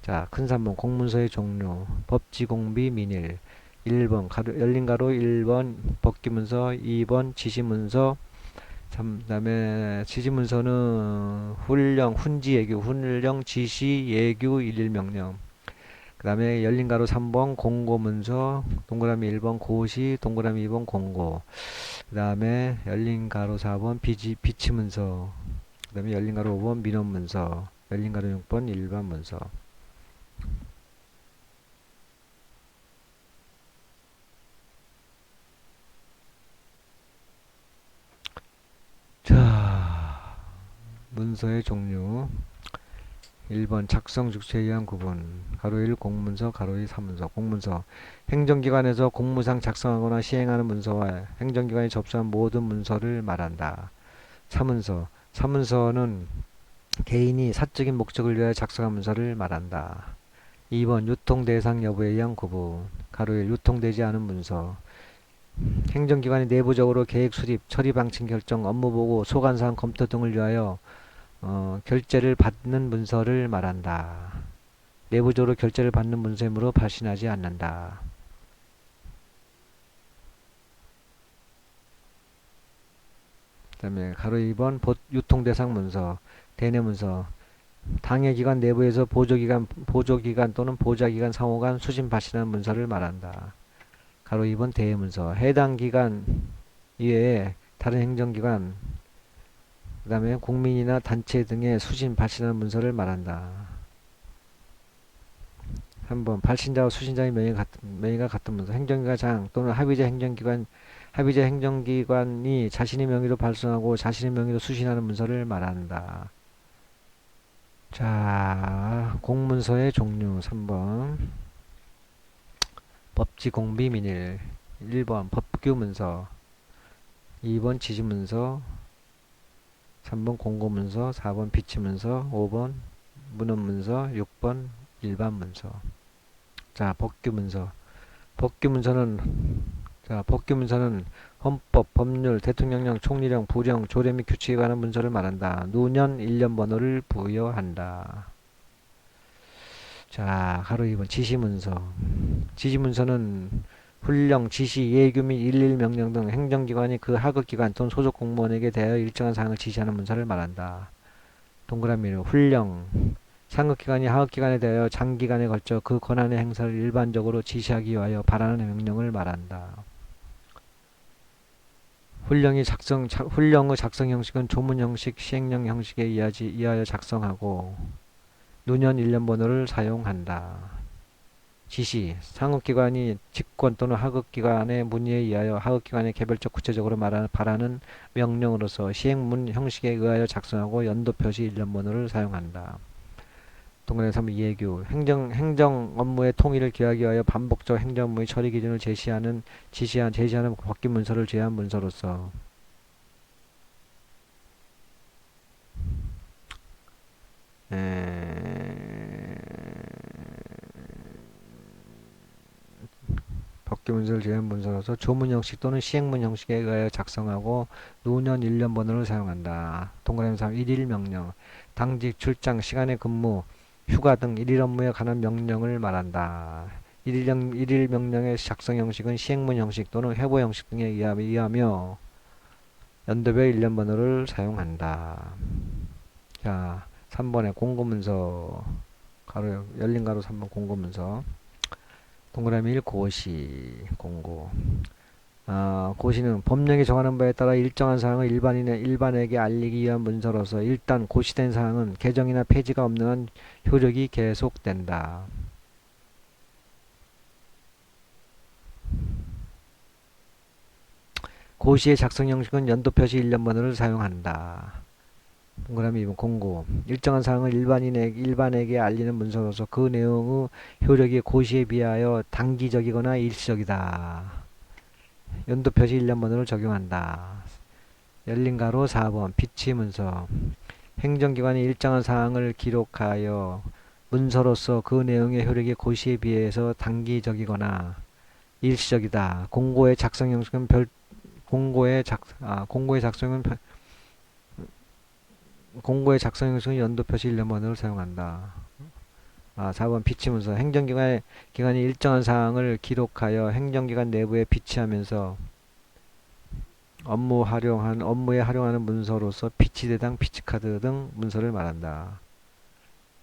자, 큰 3번 공문서의 종류. 법지공비 민일. 1번 열린 가로 1번 법규문서, 2번 지시문서, 그다음에 지시문서는 훈령, 훈지 예규, 훈령, 지시, 예규, 일일명령. 그 다음에 열린 가로 3번 공고문서, 동그라미 1번 고시, 동그라미 2번 공고. 그 다음에 열린 가로 4번 비치문서, 그 다음에 열린 가로 5번 민원문서, 열린 가로 6번 일반문서. 자, 문서의 종류. 1번 작성 주체에 의한 구분. 가로 1 공문서, 가로 2 사문서. 공문서 행정기관에서 공무상 작성하거나 시행하는 문서와 행정기관이 접수한 모든 문서를 말한다. 사문서는 개인이 사적인 목적을 위하여 작성한 문서를 말한다. 2번 유통 대상 여부에 의한 구분. 가로 1 유통되지 않은 문서. 행정기관이 내부적으로 계획 수립, 처리 방침 결정, 업무 보고, 소관사항 검토 등을 위하여 결제를 받는 문서를 말한다. 내부적으로 결제를 받는 문서이므로 발신하지 않는다. 그 다음에 가로 2번 유통대상 문서, 대내문서. 당해기관 내부에서 보조기관 또는 보좌기관 상호간 수신 발신하는 문서를 말한다. 가로 2번 대외문서. 해당 기관 이외에 다른 행정기관, 그 다음에 국민이나 단체 등의 수신 발신하는 문서를 말한다. 3번 발신자와 수신자의 명의가 같은 문서. 행정기관장 또는 합의제 행정기관이 자신의 명의로 발송하고 자신의 명의로 수신하는 문서를 말한다. 자, 공문서의 종류. 3번 법지공비민일. 1번 법규문서, 2번 지시문서, 3번 공고문서, 4번 비치문서, 5번 문헌문서, 6번 일반문서. 자, 법규문서는 헌법, 법률, 대통령령, 총리령, 부령, 조례 및 규칙에 관한 문서를 말한다. 누년, 일련 번호를 부여한다. 자, 가로 2번 지시문서는 훈령, 지시, 예규 및 일일명령 등 행정기관이 그 하급기관 또는 소속 공무원에게 대하여 일정한 사항을 지시하는 문서를 말한다. 동그라미로 훈령, 상급기관이 하급기관에 대하여 장기간에 걸쳐 그 권한의 행사를 일반적으로 지시하기 위하여 발하는 명령을 말한다. 훈령의 작성 형식은 조문 형식, 시행령 형식에 의하여 작성하고 누년 일련 번호를 사용한다. 지시, 상급기관이 직권 또는 하급기관의 문의에 의하여 하급기관에 개별적 구체적으로 발하는 명령으로서 시행문 형식에 의하여 작성하고 연도 표시 일련 번호를 사용한다. 동그라미 3번 예규, 행정 업무의 통일을 기하기 위하여 반복적 행정 업무의 처리 기준을 제시하는 법규 문서를 제한 문서로서 법규 문서를 제한 문서로서 조문 형식 또는 시행문 형식에 의하여 작성하고 노년 1년 번호를 사용한다. 동그라미 3 1일 명령, 당직, 출장, 시간의 근무, 휴가 등 일일 업무에 관한 명령을 말한다. 일일 명령의 작성 형식은 시행문 형식 또는 회보 형식 등에 의하며 연도별 일련 번호를 사용한다. 자, 3번에 공고문서, 열린 가로 3번 공고문서. 동그라미 1 공고. 고시는 법령이 정하는 바에 따라 일정한 사항을 일반에게 알리기 위한 문서로서 일단 고시된 사항은 개정이나 폐지가 없는 한 효력이 계속된다. 고시의 작성 형식은 연도 표시 일련 번호를 사용한다. 동그라미 2번 공고. 일정한 사항을 일반에게 알리는 문서로서 그 내용의 효력이 고시에 비하여 단기적이거나 일시적이다. 연도 표시 일련 번호를 적용한다. 열린 가로 4번 비치문서. 행정기관이 일정한 사항을 기록하여 문서로서 그 내용의 효력이 고시에 비해서 단기적이거나 일시적이다. 공고의 작성 형식은 공고의 작성은 공고의 작성 형식은 연도 표시 1년번호를 사용한다. 4번 비치문서. 기관이 일정한 사항을 기록하여 행정기관 내부에 비치하면서 업무에 활용하는 문서로서 비치대당, 비치카드 등 문서를 말한다.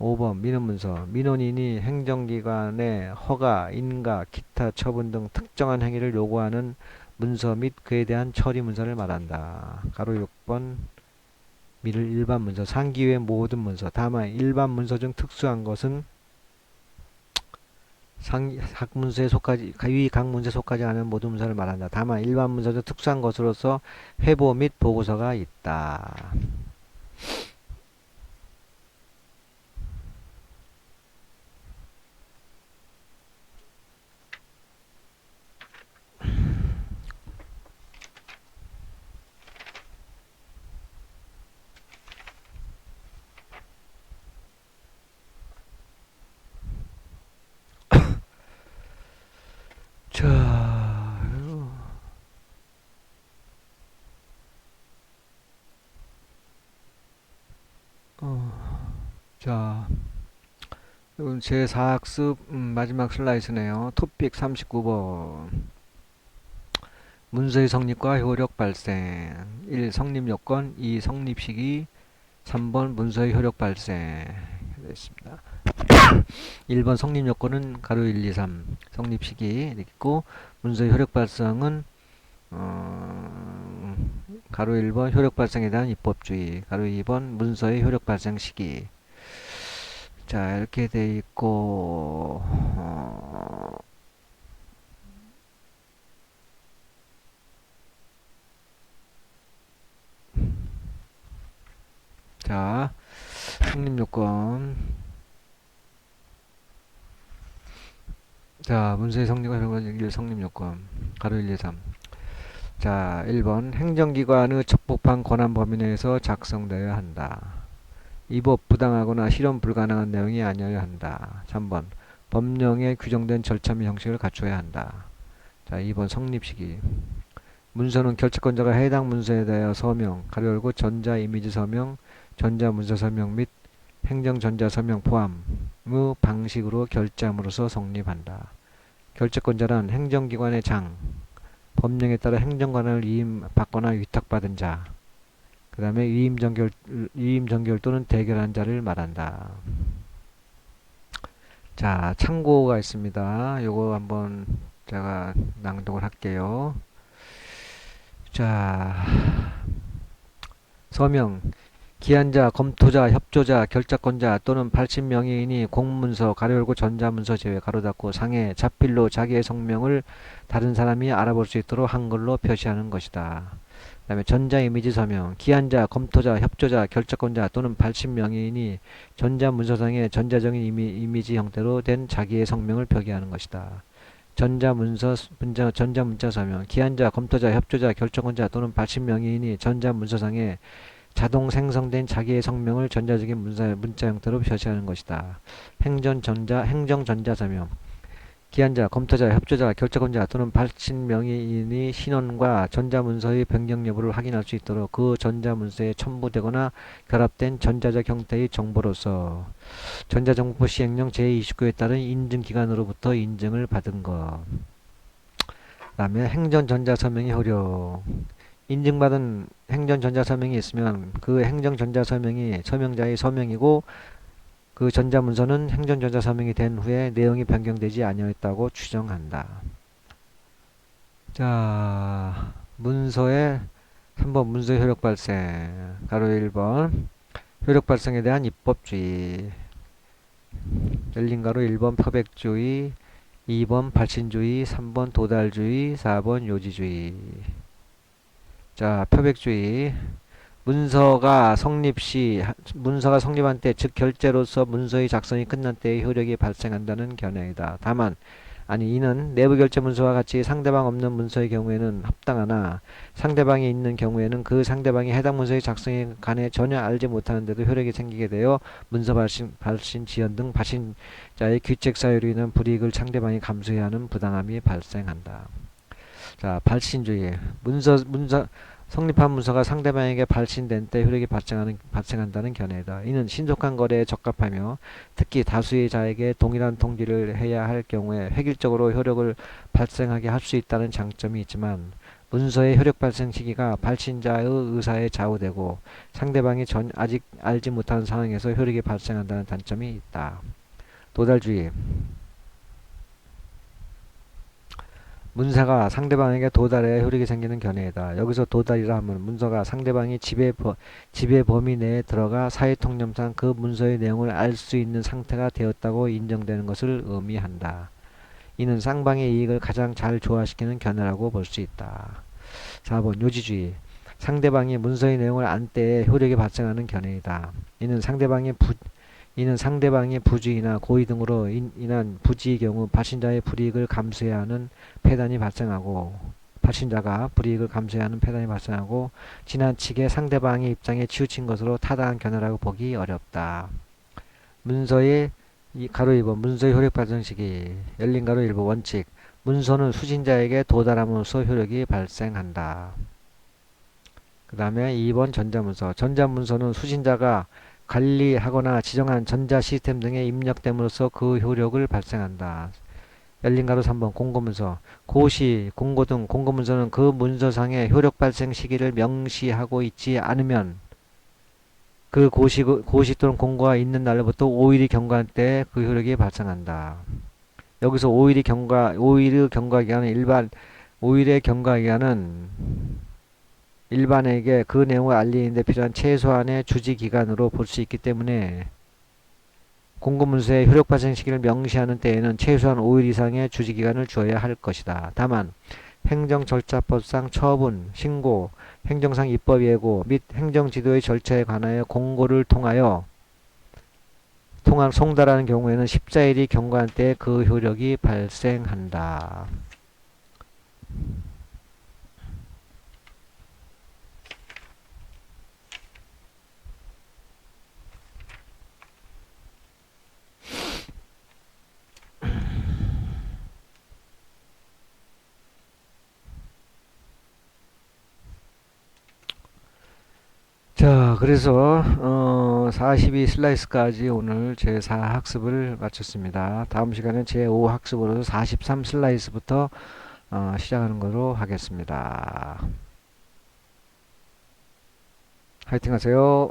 5번 민원문서. 민원인이 행정기관의 허가, 인가, 기타 처분 등 특정한 행위를 요구하는 문서 및 그에 대한 처리 문서를 말한다. 가로 6번 일반 문서. 상기 외 모든 문서. 다만 일반 문서 중 특수한 것은 위 각 문서에 속하지 않은 모든 문서를 말한다. 다만 일반 문서 중 특수한 것으로서 회보 및 보고서가 있다. 자, 자, 이건 제 4학습 마지막 슬라이드네요. 토픽 39번. 문서의 성립과 효력 발생. 1. 성립 요건. 2. 성립 시기. 3번 문서의 효력 발생. 됐습니다. 1번 성립 요건은 가로 1, 2, 3 성립 시기 있고, 문서의 효력 발생은 가로 1번 효력 발생에 대한 입법주의, 가로 2번 문서의 효력 발생 시기. 자, 이렇게 돼 있고, 자, 성립 요건. 자, 문서의 성립과 효력 성립 요건. 가로 1, 2, 3. 자, 1번 행정기관의 적법한 권한 범위 내에서 작성되어야 한다. 2번 부당하거나 실현 불가능한 내용이 아니어야 한다. 3번 법령에 규정된 절차 및 형식을 갖춰야 한다. 자, 2번 성립시기. 문서는 결재권자가 해당 문서에 대하여 서명, 가로 열고 전자 이미지 서명, 전자 문서 서명 및 행정 전자 서명 포함의 방식으로 결제함으로써 성립한다. 결재권자란 행정기관의 장, 법령에 따라 행정관을 위임받거나 위탁받은 자, 그 다음에 위임전결 또는 대결한 자를 말한다. 자, 참고가 있습니다. 요거 한번 제가 낭독을 할게요. 자, 서명. 기한자, 검토자, 협조자, 결작권자 또는 발신명의인이 공문서, 가로 열고 전자문서 제외, 가로 닫고 상해, 자필로 자기의 성명을 다른 사람이 알아볼 수 있도록 한글로 표시하는 것이다. 그 다음에 전자이미지 서명. 기한자, 검토자, 협조자, 결작권자 또는 발신명의인이 전자문서상의 전자적인 이미지 형태로 된 자기의 성명을 표기하는 것이다. 전자문자 서명. 기한자, 검토자, 협조자, 결정권자 또는 발신명의인이 전자문서상에 자동 생성된 자기의 성명을 전자적인 문자 형태로 표시하는 것이다. 행정전자 서명. 기한자, 검토자, 협조자, 결정권자 또는 발신명의인이 신원과 전자문서의 변경 여부를 확인할 수 있도록 그 전자문서에 첨부되거나 결합된 전자적 형태의 정보로서 전자정보 시행령 제29에 따른 인증기관으로부터 인증을 받은 것. 그 다음에 행정전자서명의 효력. 인증받은 행정전자서명이 있으면 그 행정전자서명이 서명자의 서명이고, 그 전자문서는 행정전자서명이 된 후에 내용이 변경되지 아니하였다고 추정한다. 자, 3번 문서의 효력 발생. 가로 1번 효력 발생에 대한 입법주의. 열린 가로 1번 표백주의, 2번 발신주의, 3번 도달주의, 4번 요지주의. 자, 표백주의. 문서가 성립한 때, 즉 결제로서 문서의 작성이 끝난 때의 효력이 발생한다는 견해이다. 다만 이는 내부 결제 문서와 같이 상대방 없는 문서의 경우에는 합당하나, 상대방이 있는 경우에는 그 상대방이 해당 문서의 작성에 관해 전혀 알지 못하는데도 효력이 생기게 되어 문서 발신 지연 등 발신자의 귀책 사유로 인한 불이익을 상대방이 감수해야 하는 부당함이 발생한다. 자, 발신주의. 성립한 문서가 상대방에게 발신된 때 효력이 발생한다는 견해이다. 이는 신속한 거래에 적합하며 특히 다수의 자에게 동일한 통지를 해야 할 경우에 획일적으로 효력을 발생하게 할 수 있다는 장점이 있지만 문서의 효력 발생 시기가 발신자의 의사에 좌우되고 상대방이 아직 알지 못하는 상황에서 효력이 발생한다는 단점이 있다. 도달주의. 문서가 상대방에게 도달해야 효력이 생기는 견해이다. 여기서 도달이라 하면 문서가 상대방이 지배 범위 내에 들어가 사회통념상 그 문서의 내용을 알 수 있는 상태가 되었다고 인정되는 것을 의미한다. 이는 쌍방의 이익을 가장 잘 조화시키는 견해라고 볼 수 있다. 4번 요지주의. 상대방이 문서의 내용을 안 때에 효력이 발생하는 견해이다. 이는 상대방의 부주의나 고의 등으로 인한 부지의 경우 발신자의 불이익을 감수해야 하는 폐단이 발생하고 지나치게 상대방의 입장에 치우친 것으로 타당한 견해라고 보기 어렵다. 문서의 가로 2번 문서의 효력 발생 시기 열린 가로 1번 원칙. 문서는 수신자에게 도달함으로써 효력이 발생한다. 그 다음에 2번 전자문서. 전자문서는 수신자가 관리하거나 지정한 전자 시스템 등에 입력됨으로써 그 효력을 발생한다. 열린 가로 3번 공고문서. 고시, 공고 등 공고문서는 그 문서상의 효력 발생 시기를 명시하고 있지 않으면 그 고시 또는 공고가 있는 날로부터 5일이 경과할 때 그 효력이 발생한다. 여기서 5일의 경과 기간은 일반에게 그 내용을 알리는 데 필요한 최소한의 주지 기간으로 볼 수 있기 때문에 공고문서의 효력 발생 시기를 명시하는 때에는 최소한 5일 이상의 주지 기간을 주어야 할 것이다. 다만 행정절차법상 처분, 신고, 행정상 입법 예고 및 행정지도의 절차에 관하여 공고를 통하여 송달하는 경우에는 14일이 경과한 때 그 효력이 발생한다. 자, 그래서 42 슬라이스까지 오늘 제4학습을 마쳤습니다. 다음 시간에 제5학습으로 43 슬라이스부터 시작하는 거로 하겠습니다. 화이팅 하세요.